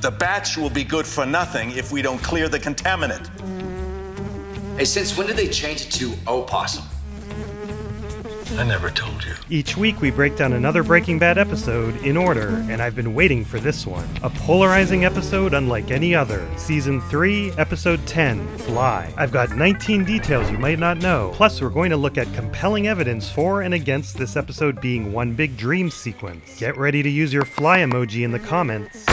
The batch will be good for nothing if we don't clear the contaminant. Hey, since when did they change it to opossum? I never told you. Each week we break down another Breaking Bad episode in order, and I've been waiting for this one. A polarizing episode unlike any other. Season 3, Episode 10, Fly. I've got 19 details you might not know. Plus, we're going to look at compelling evidence for and against this episode being one big dream sequence. Get ready to use your fly emoji in the comments.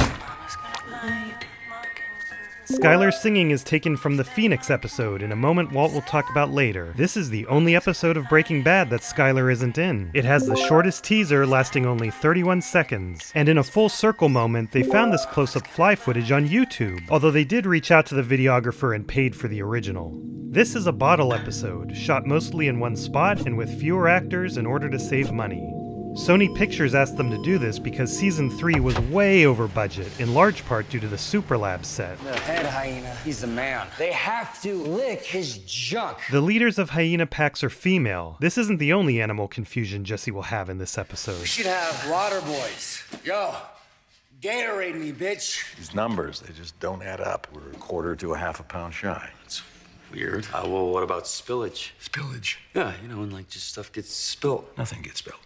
Skyler's singing is taken from the Phoenix episode in a moment Walt will talk about later. This is the only episode of Breaking Bad that Skyler isn't in. It has the shortest teaser lasting only 31 seconds. And in a full circle moment, they found this close-up fly footage on YouTube, although they did reach out to the videographer and paid for the original. This is a bottle episode, shot mostly in one spot and with fewer actors in order to save money. Sony Pictures asked them to do this because Season 3 was way over budget, in large part due to the Superlab set. The head hyena, he's the man. They have to lick his junk. The leaders of hyena packs are female. This isn't the only animal confusion Jesse will have in this episode. We should have water boys. Yo, Gatorade me, bitch. These numbers, they just don't add up. We're a quarter to a half a pound shy. It's weird. Well, what about spillage? Spillage? Yeah, when like just stuff gets spilled. Nothing gets spilled.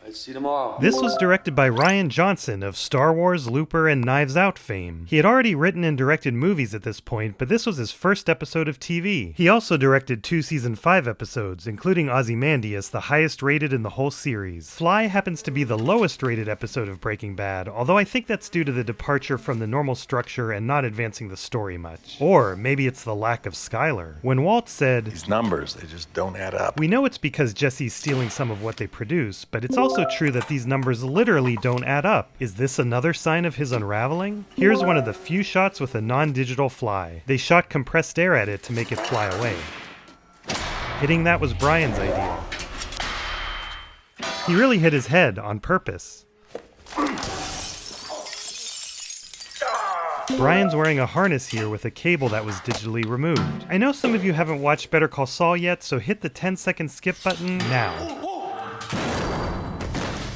I'd see tomorrow. This was directed by Rian Johnson of Star Wars, Looper, and Knives Out fame. He had already written and directed movies at this point, but this was his first episode of TV. He also directed 2 Season 5 episodes, including Ozymandias, the highest rated in the whole series. Fly happens to be the lowest rated episode of Breaking Bad, although I think that's due to the departure from the normal structure and not advancing the story much. Or maybe it's the lack of Skyler. When Walt said, These numbers, they just don't add up. we know it's because Jesse's stealing some of what they produce, but it's also true that these numbers literally don't add up. Is this another sign of his unraveling? Here's one of the few shots with a non-digital fly. They shot compressed air at it to make it fly away. Hitting that was Bryan's idea. He really hit his head on purpose. Bryan's wearing a harness here with a cable that was digitally removed. I know some of you haven't watched Better Call Saul yet, so hit the 10-second skip button now.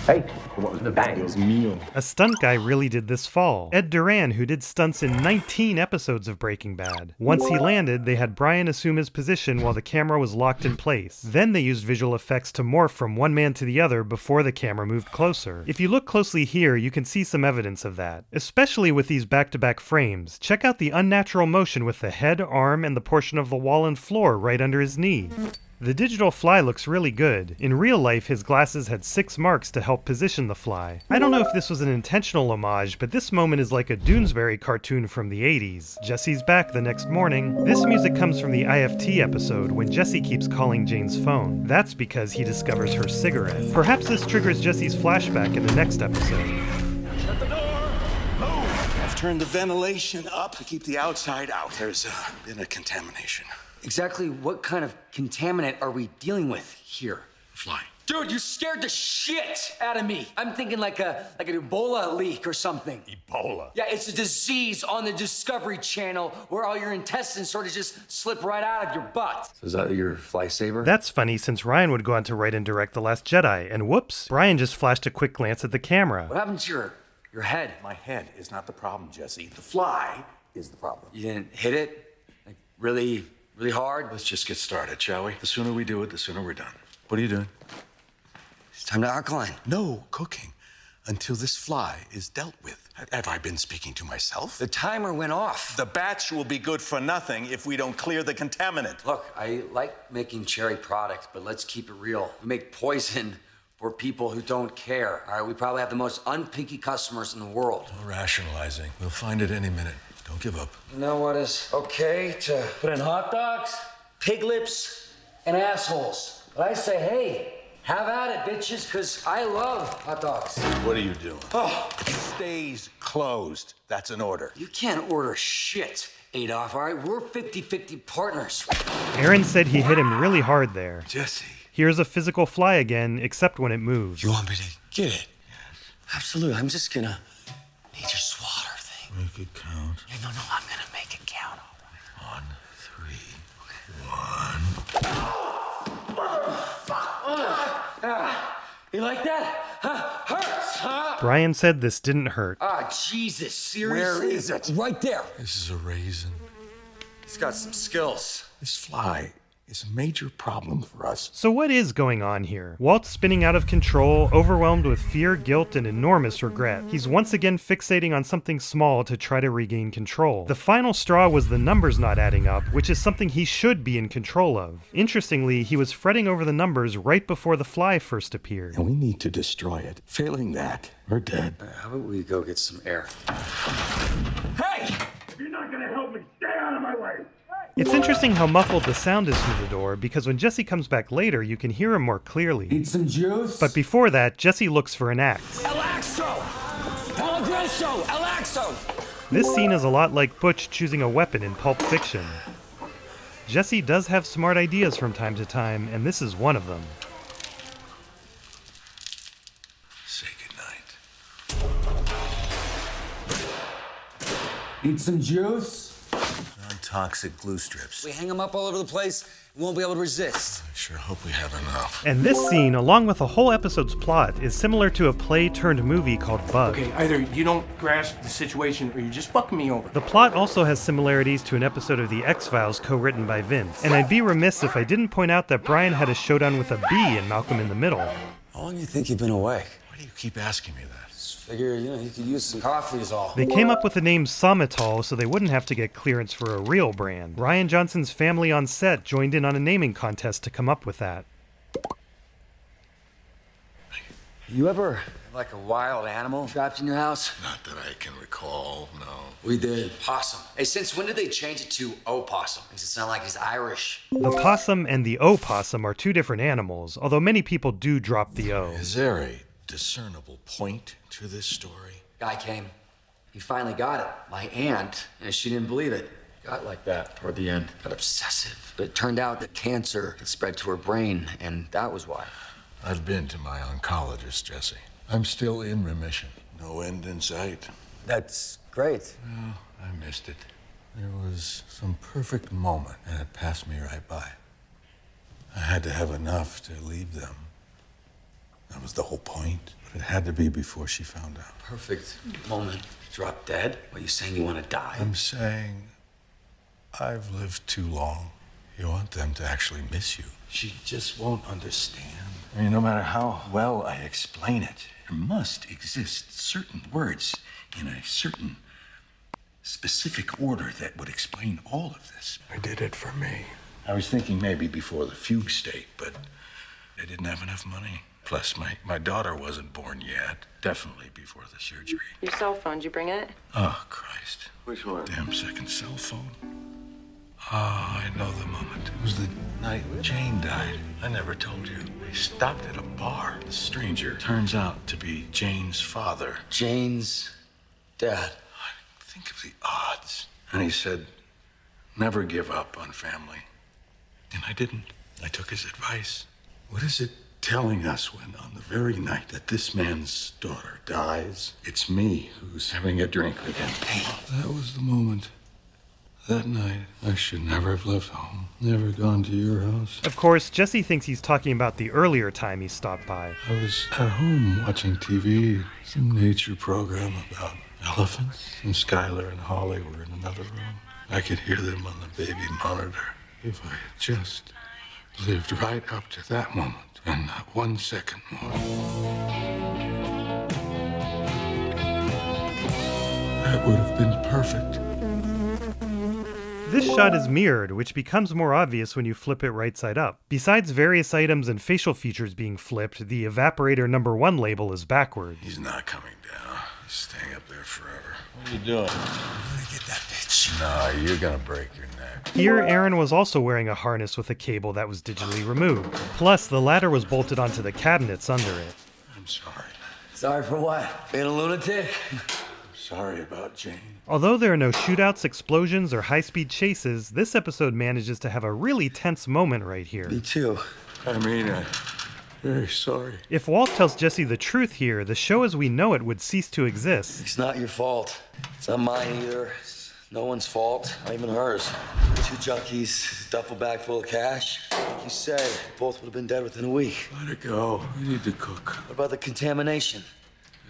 Hey, what was the bang? It was me. A stunt guy really did this fall. Ed Duran, who did stunts in 19 episodes of Breaking Bad. Once he landed, they had Bryan assume his position while the camera was locked in place. Then they used visual effects to morph from one man to the other before the camera moved closer. If you look closely here, you can see some evidence of that. Especially with these back-to-back frames. Check out the unnatural motion with the head, arm, and the portion of the wall and floor right under his knee. The digital fly looks really good. In real life, his glasses had 6 marks to help position the fly. I don't know if this was an intentional homage, but this moment is like a Doonesbury cartoon from the 80s. Jesse's back the next morning. This music comes from the IFT episode when Jesse keeps calling Jane's phone. That's because he discovers her cigarette. Perhaps this triggers Jesse's flashback in the next episode. Shut the door! Move! I've turned the ventilation up to keep the outside out. There's been a contamination. Exactly what kind of contaminant are we dealing with here? Fly. Dude, you scared the shit out of me. I'm thinking like an Ebola leak or something. Ebola? Yeah, it's a disease on the Discovery Channel where all your intestines sort of just slip right out of your butt. So is that your fly saber? That's funny since Ryan would go on to write and direct The Last Jedi, and whoops, Bryan just flashed a quick glance at the camera. What happened to your head? My head is not the problem, Jesse. The fly is the problem. You didn't hit it? Like really hard? Let's just get started, shall we? The sooner we do it, the sooner we're done. What are you doing? It's time to alkaline. No cooking until this fly is dealt with. Have I been speaking to myself? The timer went off. The batch will be good for nothing if we don't clear the contaminant. Look, I like making cherry products, but let's keep it real. We make poison for people who don't care. All right, we probably have the most unpinky customers in the world. No rationalizing. We'll find it any minute. Don't give up. You know what is okay to put in hot dogs, pig lips, and assholes. But I say, hey, have at it, bitches, because I love hot dogs. What are you doing? Oh, Stays closed. That's an order. you can't order shit, Adolf, all right? We're 50-50 partners. Aaron said he hit him really hard there. Jesse. Here's a physical fly again, except when it moves. You want me to get it? Yes. Absolutely. I'm just gonna need your swatter thing. Make it count. Yeah, no, I'm gonna make it count, all right. 1, 3, 1. You like that? Huh? Hurts! huh? Bryan said this didn't hurt. Ah, Jesus, seriously? Where is it? Right there. This is a raisin. He's got some skills. This fly is a major problem for us. So what is going on here? Walt's spinning out of control, overwhelmed with fear, guilt, and enormous regret. He's once again fixating on something small to try to regain control. The final straw was the numbers not adding up, which is something he should be in control of. Interestingly, he was fretting over the numbers right before the fly first appeared. And we need to destroy it. Failing that, we're dead. How about we go get some air? Hey! You're not gonna help me. Stay out of my way. It's interesting how muffled the sound is through the door, because when Jesse comes back later, you can hear him more clearly. Need some juice? But before that, Jesse looks for an axe. Alaxo! Palagroso! Alaxo! This scene is a lot like Butch choosing a weapon in Pulp Fiction. Jesse does have smart ideas from time to time, and this is one of them. Say goodnight. Need some juice? Non-toxic glue strips. We hang them up all over the place, we won't be able to resist. I sure hope we have enough. And this scene, along with a whole episode's plot, is similar to a play-turned-movie called Bug. Okay, either you don't grasp the situation or you're just fucking me over. The plot also has similarities to an episode of The X-Files co-written by Vince, and I'd be remiss if I didn't point out that Bryan had a showdown with a bee in Malcolm in the Middle. How long do you think you've been awake? Why do you keep asking me that? Figure, you could use some coffee is all. They came up with the name Somatol so they wouldn't have to get clearance for a real brand. Rian Johnson's family on set joined in on a naming contest to come up with that. You ever have like a wild animal trapped in your house? Not that I can recall, no. We did. Possum. Hey, since when did they change it to opossum? Makes it sound like he's Irish. The possum and the opossum are two different animals, although many people do drop the O. Is there a discernible point to this story? Guy came. He finally got it. My aunt, and she didn't believe it. Got like that toward the end. Got obsessive. But it turned out that cancer had spread to her brain, and that was why. I've been to my oncologist, Jesse. I'm still in remission. No end in sight. That's great. Well, I missed it. There was some perfect moment, and it passed me right by. I had to have enough to leave them. That was the whole point. But it had to be before she found out. Perfect moment. Drop dead? What, you saying you want to die? I'm saying I've lived too long. You want them to actually miss you. She just won't understand. I mean, no matter how well I explain it, there must exist certain words in a certain specific order that would explain all of this. I did it for me. I was thinking maybe before the fugue state, but they didn't have enough money. Plus, my daughter wasn't born yet. Definitely before the surgery. Your cell phone, did you bring it? Oh, Christ. Which one? Damn second cell phone. Oh, I know the moment. It was the night Jane died. I never told you. We stopped at a bar. The stranger turns out to be Jane's father. Jane's dad. Think of the odds. And he said, never give up on family. And I didn't. I took his advice. What is it telling us when on the very night that this man's daughter dies, it's me who's having a drink with him? Hey. That was the moment. That night, I should never have left home. Never gone to your house. Of course, Jesse thinks he's talking about the earlier time he stopped by. I was at home watching TV, some nature program about elephants, and Skyler and Holly were in another room. I could hear them on the baby monitor. If I had just lived right up to that moment, and not 1 second more, that would have been perfect. This shot is mirrored, which becomes more obvious when you flip it right side up. Besides various items and facial features being flipped, the Evaporator #1 label is backward. He's not coming down. He's staying up there forever. What are you doing? I'm gonna get that bitch. No, you're gonna break your neck. Here, Aaron was also wearing a harness with a cable that was digitally removed. Plus, the ladder was bolted onto the cabinets under it. I'm sorry. Sorry for what? Being a lunatic? Sorry about Jane. Although there are no shootouts, explosions, or high-speed chases, this episode manages to have a really tense moment right here. Me too. I mean, I'm very sorry. If Walt tells Jesse the truth here, the show as we know it would cease to exist. It's not your fault. It's not mine either. It's no one's fault, not even hers. 2 junkies, a duffel bag full of cash. Like you said, both would have been dead within a week. Let it go. We need to cook. What about the contamination?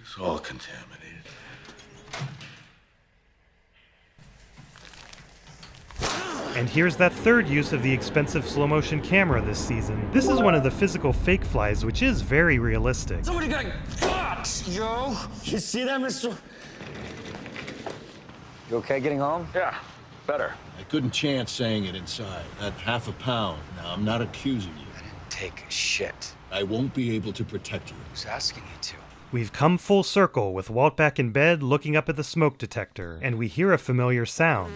It's all contaminated. And here's that third use of the expensive slow-motion camera this season. This is one of the physical fake flies, which is very realistic. Somebody got got, yo! You see that, Mr.? You okay getting home? Yeah, better. I couldn't chance saying it inside. That half a pound. Now, I'm not accusing you. I didn't take shit. I won't be able to protect you. Who's asking you to? We've come full circle with Walt back in bed looking up at the smoke detector, and we hear a familiar sound.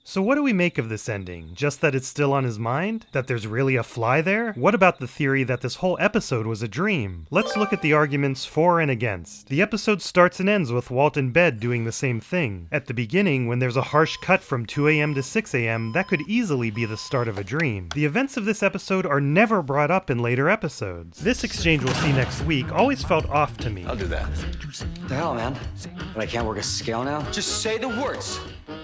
So what do we make of this ending? Just that it's still on his mind? That there's really a fly there? What about the theory that this whole episode was a dream? Let's look at the arguments for and against. The episode starts and ends with Walt in bed doing the same thing. At the beginning, when there's a harsh cut from 2 a.m. to 6 a.m., that could easily be the start of a dream. The events of this episode are never brought up in later episodes. This exchange we'll see next week always felt off to me. I'll do that. What the hell, man? But I can't work a scale now? Just say the words.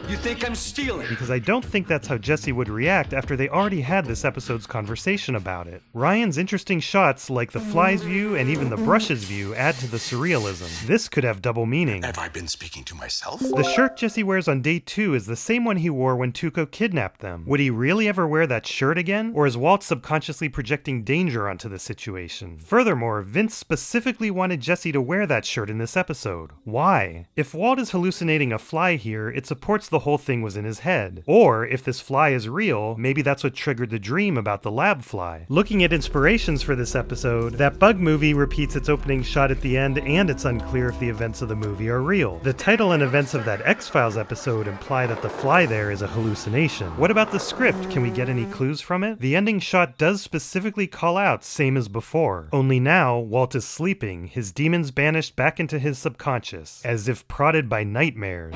You think I'm stealing? Because I don't think that's how Jesse would react after they already had this episode's conversation about it. Ryan's interesting shots, like the fly's view and even the brush's view, add to the surrealism. This could have double meaning. Have I been speaking to myself? The shirt Jesse wears on day 2 is the same one he wore when Tuco kidnapped them. Would he really ever wear that shirt again? Or is Walt subconsciously projecting danger onto the situation? Furthermore, Vince specifically wanted Jesse to wear that shirt in this episode. Why? If Walt is hallucinating a fly here, it supports the whole thing was in his head. Or, if this fly is real, maybe that's what triggered the dream about the lab fly. Looking at inspirations for this episode, that Bug movie repeats its opening shot at the end, and it's unclear if the events of the movie are real. The title and events of that X-Files episode imply that the fly there is a hallucination. What about the script? Can we get any clues from it? The ending shot does specifically call out same as before. Only now, Walt is sleeping, his demons banished back into his subconscious, as if prodded by nightmares.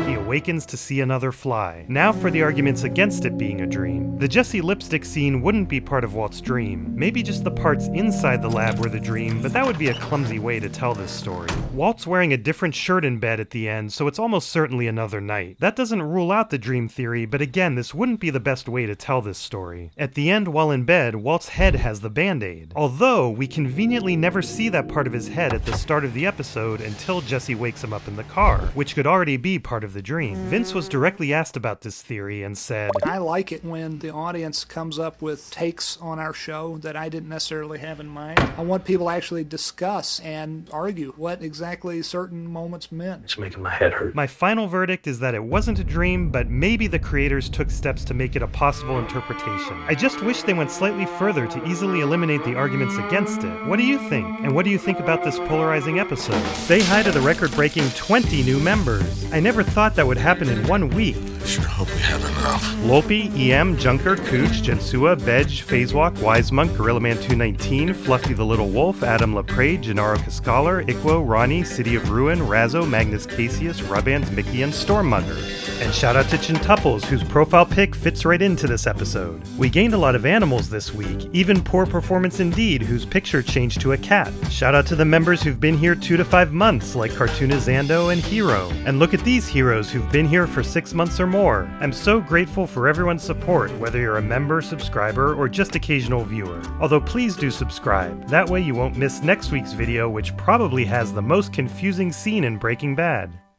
He awakens to see another fly. Now for the arguments against it being a dream. The Jesse lipstick scene wouldn't be part of Walt's dream. Maybe just the parts inside the lab were the dream, but that would be a clumsy way to tell this story. Walt's wearing a different shirt in bed at the end, so it's almost certainly another night. That doesn't rule out the dream theory, but again, this wouldn't be the best way to tell this story. At the end, while in bed, Walt's head has the band-aid. Although, we conveniently never see that part of his head at the start of the episode until Jesse wakes him up in the car, which could already be part of the dream. Vince was directly asked about this theory and said, I like it when the audience comes up with takes on our show that I didn't necessarily have in mind. I want people to actually discuss and argue what exactly certain moments meant. It's making my head hurt. My final verdict is that it wasn't a dream, but maybe the creators took steps to make it a possible interpretation. I just wish they went slightly further to easily eliminate the arguments against it. What do you think? And what do you think about this polarizing episode? Say hi to the record-breaking 20 new members. I never thought that would happen in 1 week. I sure hope we have enough. Lopey, EM, Junker, Cooch, Jensua, Bedge, Phasewalk, Wisemonk, Gorillaman 219, Fluffy the Little Wolf, Adam LaPrade, Gennaro Cascaller, Ikwo, Ronnie, City of Ruin, Razzo, Magnus Casius, Rubbans, Mickey, and Stormmugger. And shout out to Chintuples, whose profile pic fits right into this episode. We gained a lot of animals this week, even Poor Performance Indeed, whose picture changed to a cat. Shout out to the members who've been here 2 to 5 months, like Cartoonist Zando and Hero. And look at these heroes who've been here for 6 months or more. I'm so grateful for everyone's support, whether you're a member, subscriber, or just occasional viewer. Although please do subscribe, that way you won't miss next week's video, which probably has the most confusing scene in Breaking Bad.